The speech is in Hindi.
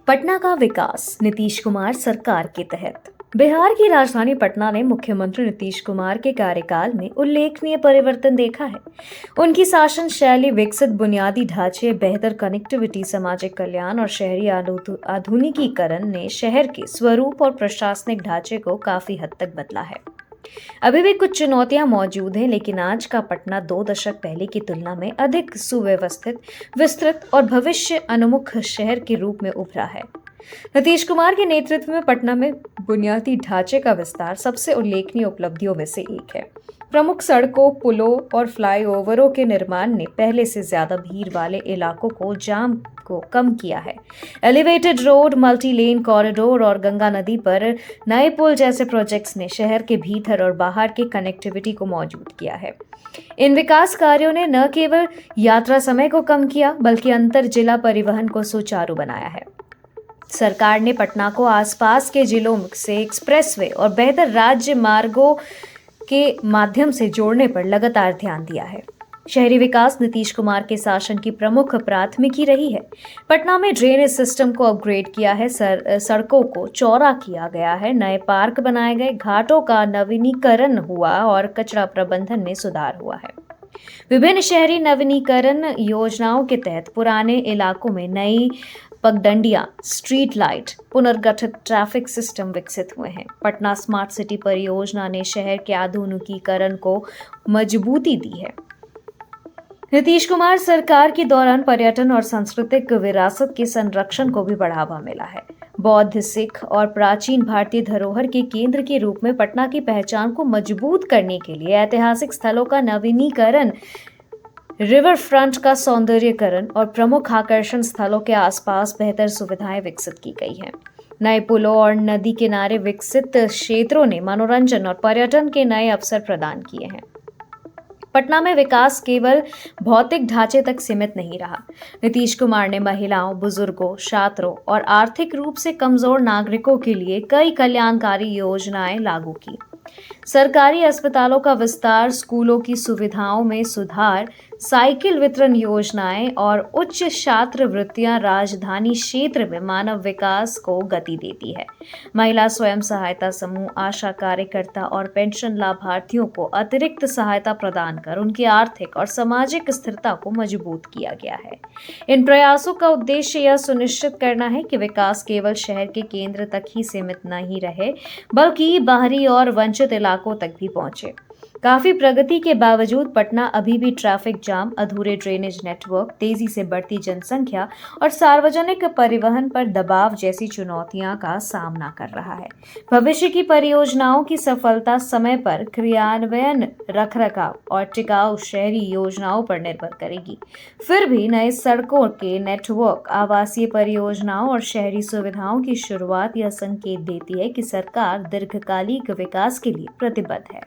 पटना का विकास नीतीश कुमार सरकार के तहत। बिहार की राजधानी पटना ने मुख्यमंत्री नीतीश कुमार के कार्यकाल में उल्लेखनीय परिवर्तन देखा है। उनकी शासन शैली, विकसित बुनियादी ढांचे, बेहतर कनेक्टिविटी, सामाजिक कल्याण और शहरी आधुनिकीकरण ने शहर के स्वरूप और प्रशासनिक ढांचे को काफी हद तक बदला है। अभी भी कुछ चुनौतियां मौजूद हैं, लेकिन आज का पटना 2 दशक पहले की तुलना में अधिक सुव्यवस्थित, विस्तृत और भविष्य उन्मुख शहर के रूप में उभरा है। नीतीश कुमार के नेतृत्व में पटना में बुनियादी ढांचे का विस्तार सबसे उल्लेखनीय उपलब्धियों में से एक है। प्रमुख सड़कों, पुलों और फ्लाईओवरों के निर्माण ने पहले से ज्यादा भीड़ वाले इलाकों को जाम को कम किया है। Elevated road, multi lane corridor और गंगा नदी पर नए पुल जैसे प्रोजेक्ट्स ने शहर के भीतर और बाहर की कनेक्टिविटी को मौजूद किया है। इन विकास कार्यों ने न केवल यात्रा समय को कम किया, बल्कि अंतर जिला परिवहन को सुचारू बनाया है। सरकार ने पटना को आसपास के जिलों से एक्सप्रेसवे और बेहतर राज्य मार्गों के माध्यम से जोड़ने पर लगातार ध्यान दिया है। शहरी विकास नीतीश कुमार के शासन की प्रमुख प्राथमिकी रही है। पटना में ड्रेनेज सिस्टम को अपग्रेड किया है, सड़कों को चौड़ा किया गया है, नए पार्क बनाए गए, घाटों का नवीनीकरण हुआ और कचरा प्रबंधन में सुधार हुआ है। विभिन्न शहरी नवीनीकरण योजनाओं के तहत पुराने इलाकों में नई पगडंडियां, स्ट्रीट लाइट, पुनर्गठित ट्रैफिक सिस्टम विकसित हुए हैं। पटना स्मार्ट सिटी परियोजना ने शहर के आधुनिकीकरण को मजबूती दी है। नीतीश कुमार सरकार के दौरान पर्यटन और सांस्कृतिक विरासत के संरक्षण को भी बढ़ावा मिला है। बौद्ध, सिख और प्राचीन भारतीय धरोहर के केंद्र के रूप में पटना की पहचान को मजबूत करने के लिए ऐतिहासिक स्थलों का नवीनीकरण, रिवर फ्रंट का सौंदर्यीकरण और प्रमुख आकर्षण स्थलों के आसपास बेहतर सुविधाएं विकसित की गई हैं। नए पुलों और नदी किनारे विकसित क्षेत्रों ने मनोरंजन और पर्यटन के नए अवसर प्रदान किए हैं। पटना में विकास केवल भौतिक ढांचे तक सीमित नहीं रहा। नीतीश कुमार ने महिलाओं, बुजुर्गों, छात्रों और आर्थिक रूप से कमजोर नागरिकों के लिए कई कल्याणकारी योजनाएं लागू की। सरकारी अस्पतालों का विस्तार, स्कूलों की सुविधाओं में सुधार, साइकिल वितरण योजनाएं और उच्च छात्रवृत्तियां राजधानी क्षेत्र में मानव विकास को गति देती है। महिला स्वयं सहायता समूह, आशा कार्यकर्ता और पेंशन लाभार्थियों को अतिरिक्त सहायता प्रदान कर उनकी आर्थिक और सामाजिक स्थिरता को मजबूत किया गया है। इन प्रयासों का उद्देश्य यह सुनिश्चित करना है कि विकास केवल शहर के केंद्र तक ही सीमित नहीं रहे, बल्कि बाहरी और वंचित इलाकों तक भी पहुंचे। काफी प्रगति के बावजूद पटना अभी भी ट्रैफिक जाम, अधूरे ड्रेनेज नेटवर्क, तेजी से बढ़ती जनसंख्या और सार्वजनिक परिवहन पर दबाव जैसी चुनौतियां का सामना कर रहा है। भविष्य की परियोजनाओं की सफलता समय पर क्रियान्वयन, रखरखाव और टिकाऊ शहरी योजनाओं पर निर्भर करेगी। फिर भी नए सड़कों के नेटवर्क, आवासीय परियोजनाओं और शहरी सुविधाओं की शुरुआत यह संकेत देती है कि सरकार दीर्घकालिक विकास के लिए प्रतिबद्ध है।